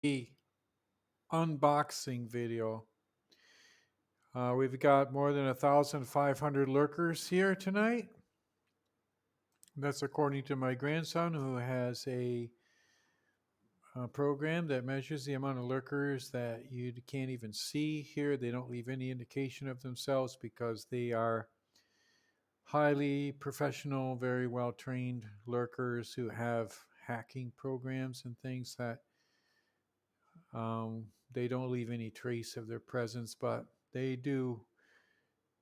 the unboxing video. We've got more than 1,500 lurkers here tonight. That's according to my grandson, who has a program that measures the amount of lurkers that you can't even see here. They don't leave any indication of themselves because they are highly professional, very well trained lurkers who have hacking programs and things that they don't leave any trace of their presence, but they do.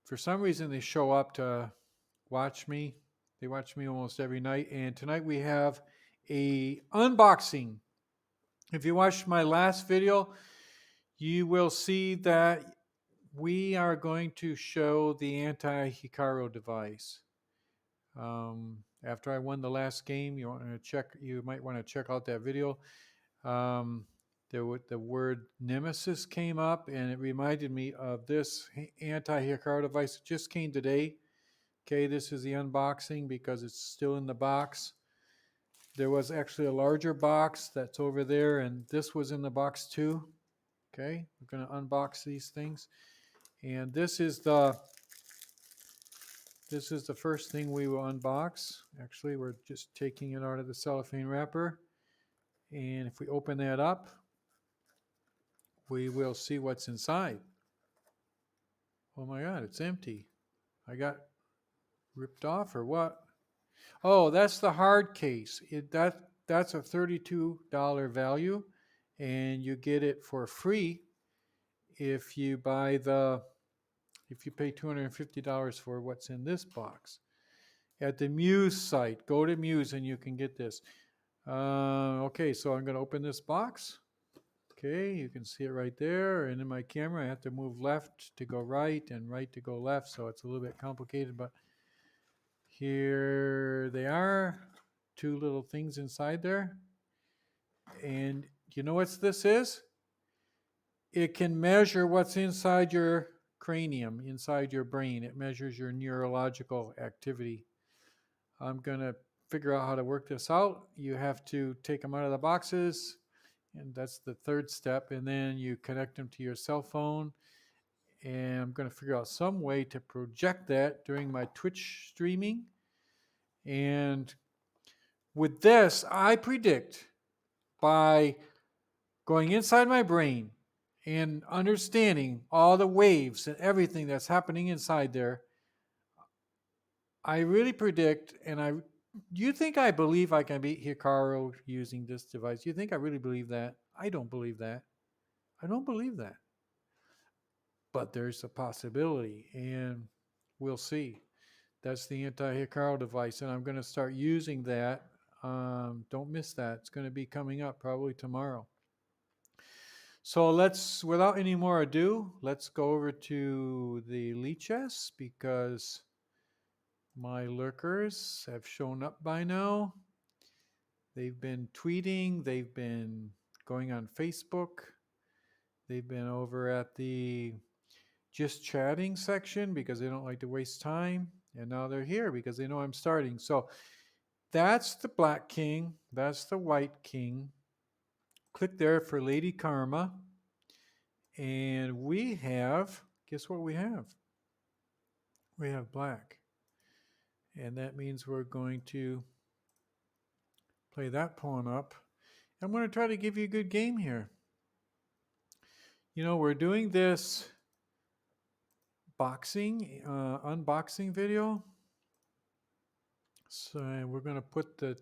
For some reason, they show up to watch me. They watch me almost every night. And tonight we have a unboxing. If you watched my last video, you will see that we are going to show the anti-Hikaru device. After I won the last game, you might want to check out that video. Um, the word nemesis came up, and it reminded me of this anti-Hikaru device. It just came today. Okay, this is the unboxing because it's still in the box. There was actually a larger box that's over there, and this was in the box too. Okay, we're going to unbox these things, and this is the first thing we will unbox. Actually, we're just taking it out of the cellophane wrapper, and if we open that up, we will see what's inside. Oh my God, it's empty. I got ripped off or what? Oh, that's the hard case. That's a $32 value, and you get it for free if you pay $250 for what's in this box. At the Muse site, go to Muse and you can get this. Okay, so I'm going to open this box. Okay, you can see it right there. And in my camera, I have to move left to go right and right to go left, so it's a little bit complicated, but here they are, two little things inside there. And you know what this is? It can measure what's inside your cranium, inside your brain. It measures your neurological activity. I'm going to figure out how to work this out. You have to take them out of the boxes, and that's the third step. And then you connect them to your cell phone. And I'm going to figure out some way to project that during my Twitch streaming. And with this, I predict by going inside my brain and understanding all the waves and everything that's happening inside there, I really predict, and you think I believe I can beat Hikaru using this device? You think I really believe that? I don't believe that. I don't believe that. But there's a possibility, and we'll see. That's the anti-Hikaru device, and I'm going to start using that. Don't miss that. It's going to be coming up probably tomorrow. So without any more ado, let's go over to the Lichess because my lurkers have shown up by now. They've been tweeting, they've been going on Facebook, they've been over at the just chatting section because they don't like to waste time. And now they're here because they know I'm starting. So that's the black king, that's the white king. Click there for Lady Karma. And we have, guess what we have? We have black. And that means we're going to play that pawn up. I'm going to try to give you a good game here. You know, we're doing this unboxing video. So we're going to put the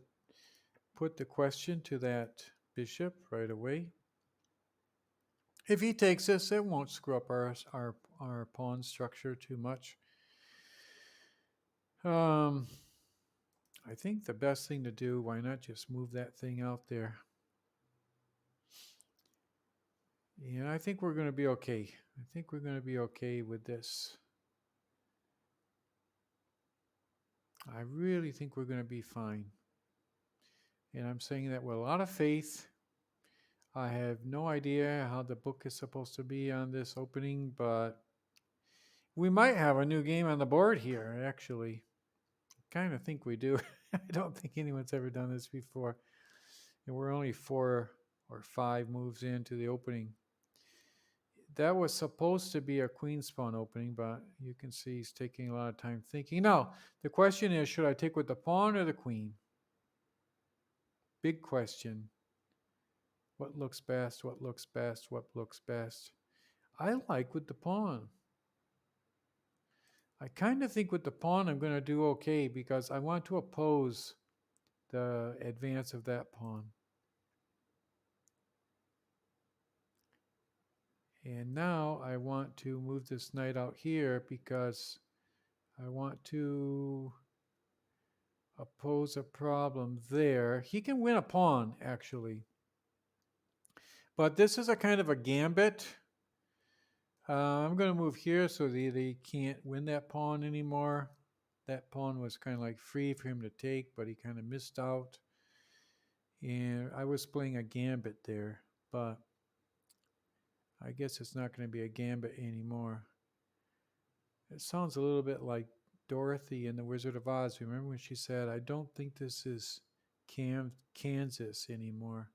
question to that bishop right away. If he takes this, it won't screw up our pawn structure too much. I think the best thing to do, why not just move that thing out there? Yeah, I think we're going to be okay. I think we're going to be okay with this. I really think we're going to be fine. And I'm saying that with a lot of faith. I have no idea how the book is supposed to be on this opening, but we might have a new game on the board here, actually. I kind of think we do. I don't think anyone's ever done this before. And we're only four or 5 moves into the opening. That was supposed to be a queen spawn opening, but you can see he's taking a lot of time thinking. Now, the question is, should I take with the pawn or the queen? Big question. What looks best? What looks best? What looks best? I like with the pawn. I kind of think with the pawn I'm going to do okay because I want to oppose the advance of that pawn. And now I want to move this knight out here because I want to oppose a problem there. He can win a pawn, actually. But this is a kind of a gambit. I'm going to move here so they can't win that pawn anymore. That pawn was kind of like free for him to take, but he kind of missed out. And I was playing a gambit there, but I guess it's not going to be a gambit anymore. It sounds a little bit like Dorothy in The Wizard of Oz. Remember when she said, I don't think this is Kansas anymore.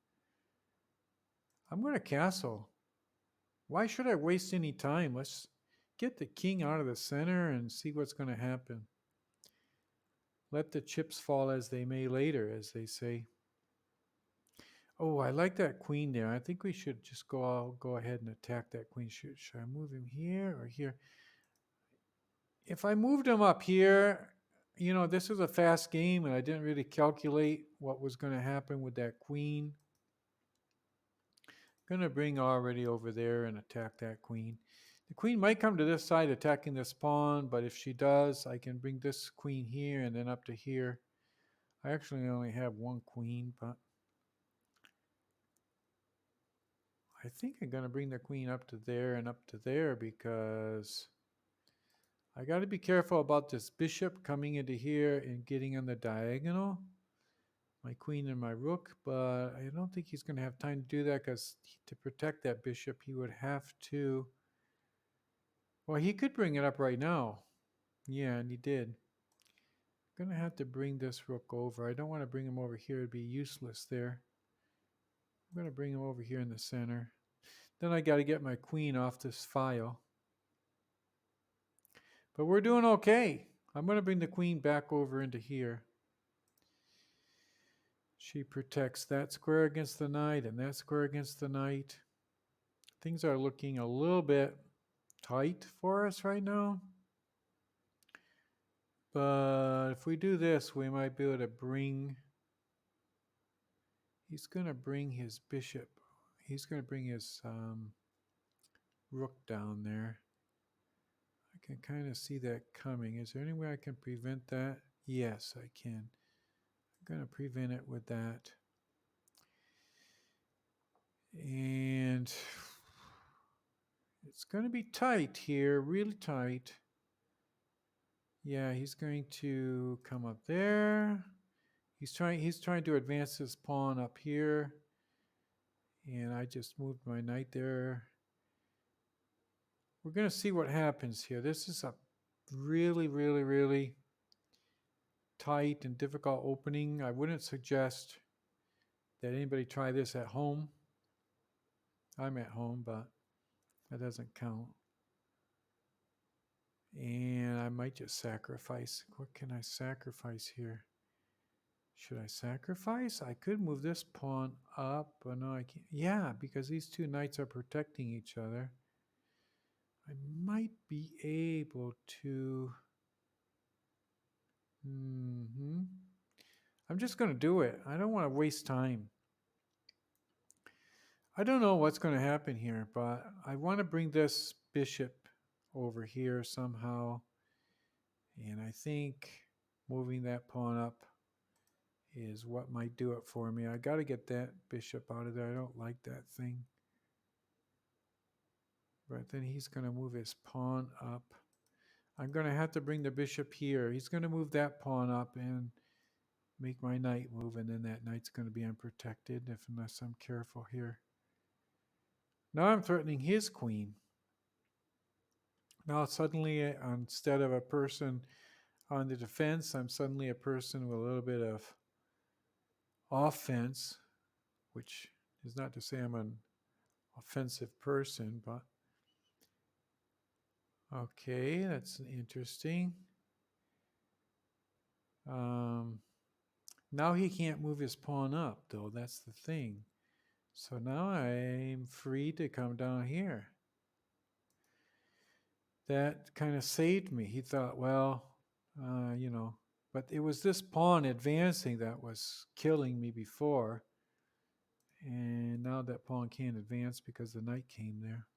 I'm going to castle. Why should I waste any time? Let's get the king out of the center and see what's going to happen. Let the chips fall as they may later, as they say. Oh, I like that queen there. I think we should just go ahead and attack that queen. Should I move him here or here? If I moved him up here, you know, this is a fast game and I didn't really calculate what was going to happen with that queen. Going to bring already over there and attack that queen. The queen might come to this side attacking this pawn, but if she does, I can bring this queen here and then up to here. I actually only have one queen, but I think I'm going to bring the queen up to there and up to there because I got to be careful about this bishop coming into here and getting on the diagonal. My queen and my rook, but I don't think he's going to have time to do that because to protect that bishop, he would have to... Well, he could bring it up right now. Yeah, and he did. I'm going to have to bring this rook over. I don't want to bring him over here. It'd be useless there. I'm going to bring him over here in the center. Then I got to get my queen off this file. But we're doing okay. I'm going to bring the queen back over into here. She protects that square against the knight and that square against the knight. Things are looking a little bit tight for us right now. But if we do this, we might be able to bring... He's going to bring his bishop. He's going to bring his rook down there. I can kind of see that coming. Is there any way I can prevent that? Yes, I can. I'm going to prevent it with that. And it's going to be tight here, really tight. Yeah, he's going to come up there. He's trying to advance his pawn up here. And I just moved my knight there. We're going to see what happens here. This is a really, really, really tight and difficult opening. I wouldn't suggest that anybody try this at home. I'm at home, but that doesn't count. And I might just sacrifice. What can I sacrifice here? Should I sacrifice? I could move this pawn up, but no, I can't. Yeah, because these two knights are protecting each other. I might be able to... I'm just going to do it. I don't want to waste time. I don't know what's going to happen here, but I want to bring this bishop over here somehow. And I think moving that pawn up is what might do it for me. I got to get that bishop out of there. I don't like that thing. But then he's going to move his pawn up. I'm going to have to bring the bishop here. He's going to move that pawn up and make my knight move, and then that knight's going to be unprotected unless I'm careful here. Now I'm threatening his queen. Now suddenly, instead of a person on the defense, I'm suddenly a person with a little bit of offense, which It's not to say I'm an offensive person, but okay, that's interesting. Now he can't move his pawn up, though. That's the thing. So now I'm free to come down here. That kind of saved me. He thought, well, but it was this pawn advancing that was killing me before. And now that pawn can't advance because the knight came there.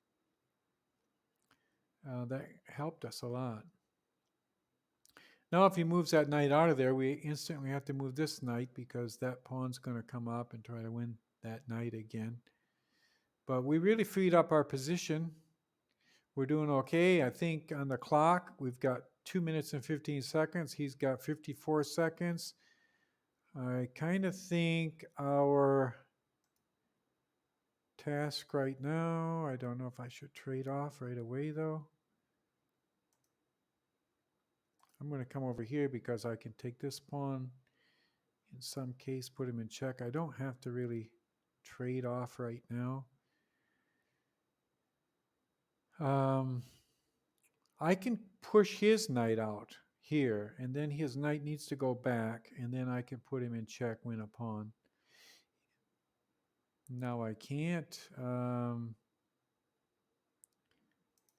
That helped us a lot. Now if he moves that knight out of there, we instantly have to move this knight because that pawn's going to come up and try to win that knight again. But we really freed up our position. We're doing okay. I think on the clock, we've got 2 minutes and 15 seconds. He's got 54 seconds. I kind of think our task right now, I don't know if I should trade off right away though. I'm going to come over here because I can take this pawn, in some case put him in check. I don't have to really trade off right now. I can push his knight out here, and then his knight needs to go back, and then I can put him in check, win a pawn. Now I can't,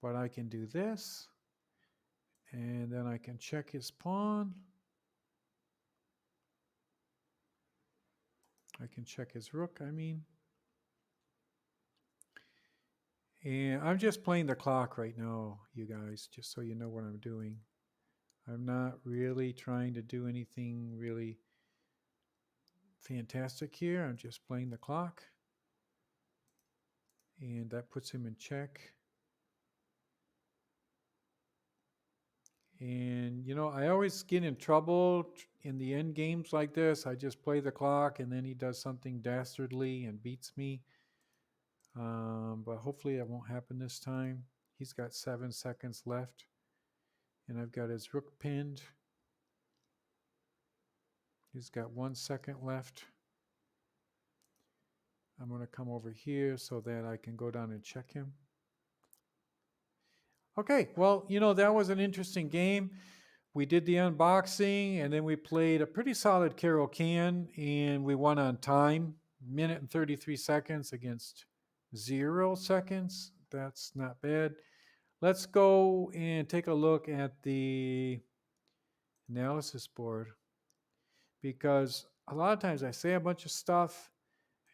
but I can do this, and then I can check his pawn. I can check his rook, I mean. And I'm just playing the clock right now, you guys, just so you know what I'm doing. I'm not really trying to do anything really fantastic here. I'm just playing the clock. And that puts him in check. And, I always get in trouble in the end games like this. I just play the clock and then he does something dastardly and beats me. But hopefully that won't happen this time. He's got 7 seconds left. And I've got his rook pinned. He's got 1 second left. I'm going to come over here so that I can go down and check him. Okay, well, that was an interesting game. We did the unboxing, and then we played a pretty solid Carol Can, and we won on time, 1 minute and 33 seconds against 0 seconds. That's not bad. Let's go and take a look at the analysis board, because a lot of times I say a bunch of stuff.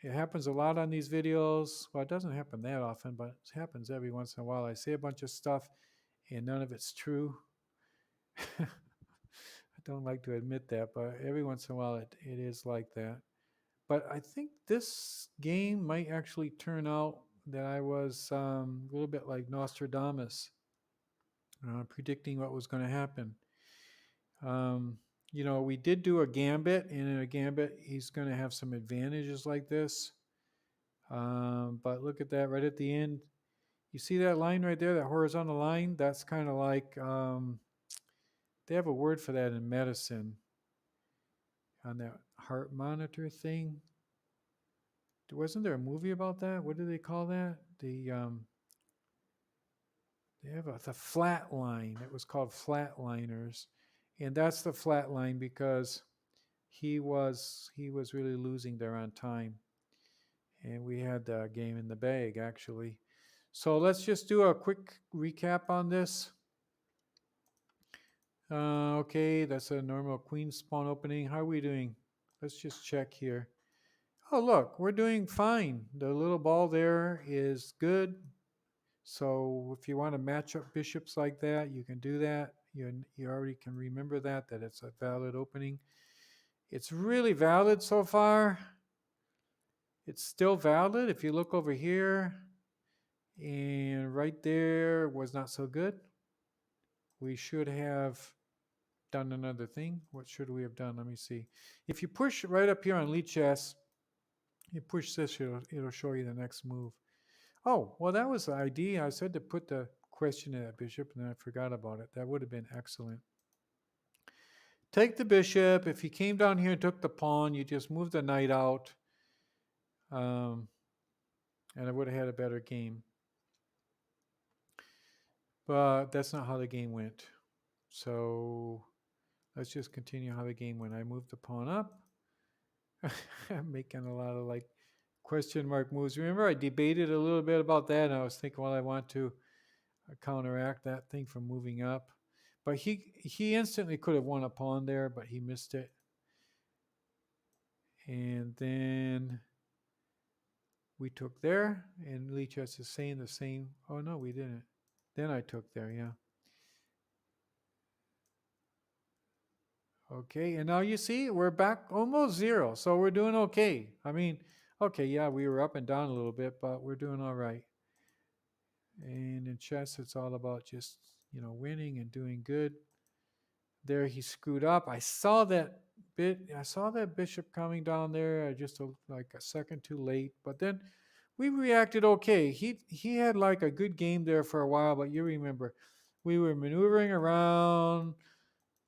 It happens a lot on these videos. Well, it doesn't happen that often, but it happens every once in a while. I say a bunch of stuff, and none of it's true. I don't like to admit that, but every once in a while it is like that. But I think this game might actually turn out that I was a little bit like Nostradamus, predicting what was going to happen. We did do a gambit, and in a gambit, he's going to have some advantages like this. But look at that right at the end. You see that line right there, that horizontal line? That's kind of like, they have a word for that in medicine on that heart monitor thing. Wasn't there a movie about that? What do they call that? They have the flat line. It was called Flatliners. And that's the flat line because he was really losing there on time. And we had the game in the bag, actually. So let's just do a quick recap on this. Okay, that's a normal queen spawn opening. How are we doing? Let's just check here. Oh, look, we're doing fine. The little ball there is good. So if you want to match up bishops like that, you can do that. You already can remember that it's a valid opening. It's really valid so far. It's still valid. If you look over here, and right there was not so good. We should have done another thing. What should we have done? Let me see. If you push right up here on Lichess, you push this, it'll show you the next move. Oh, well, that was the idea. I said to put the question in that bishop, and then I forgot about it. That would have been excellent. Take the bishop. If he came down here and took the pawn, you just move the knight out. and I would have had a better game. But that's not how the game went. So let's just continue how the game went. I moved the pawn up. I'm making a lot of like question mark moves. Remember, I debated a little bit about that, and I was thinking, well, I want to counteract that thing from moving up. But he instantly could have won a pawn there, but he missed it. And then we took there, and Lichess is saying the same. Oh, no, we didn't. Then I took there, yeah. Okay, and now you see we're back almost zero, so we're doing okay. I mean, okay, yeah, we were up and down a little bit, but we're doing all right. And in chess, it's all about just, winning and doing good. There he screwed up. I saw that bishop coming down there just like a second too late, but then we reacted okay. He had like a good game there for a while, but you remember we were maneuvering around,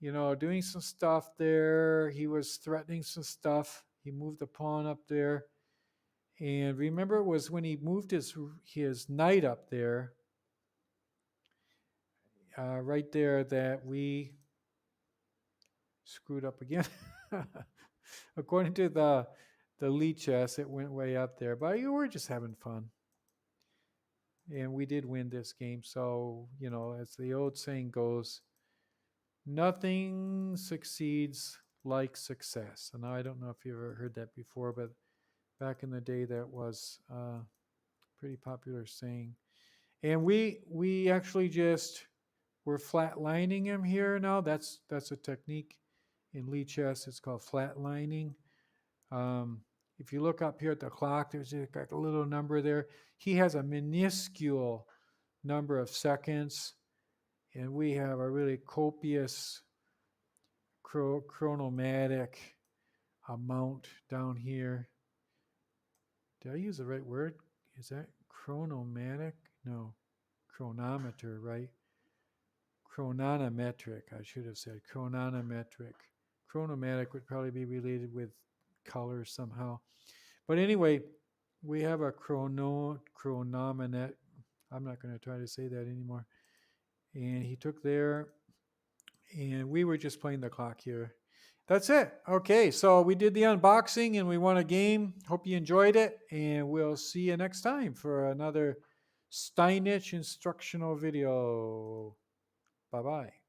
doing some stuff there. He was threatening some stuff. He moved the pawn up there. And remember, it was when he moved his knight up there, right there, that we screwed up again. According to the Lichess, it went way up there. But you were just having fun. And we did win this game. So, as the old saying goes, nothing succeeds like success. And I don't know if you ever heard that before, but back in the day, that was a pretty popular saying. And we actually just we're flatlining him here now. That's a technique in Lichess. It's called flatlining. If you look up here at the clock, there's like a little number there. He has a minuscule number of seconds, and we have a really copious chronomatic amount down here. Did I use the right word? Is that chronomatic? No, chronometer, right? Chronometric, I should have said chronometric. Chronomatic would probably be related with color somehow. But anyway, we have a chronomenet. I'm not going to try to say that anymore. And he took there, and we were just playing the clock here. That's it. Okay, so we did the unboxing and we won a game. Hope you enjoyed it, and we'll see you next time for another StineItch instructional video. Bye-bye.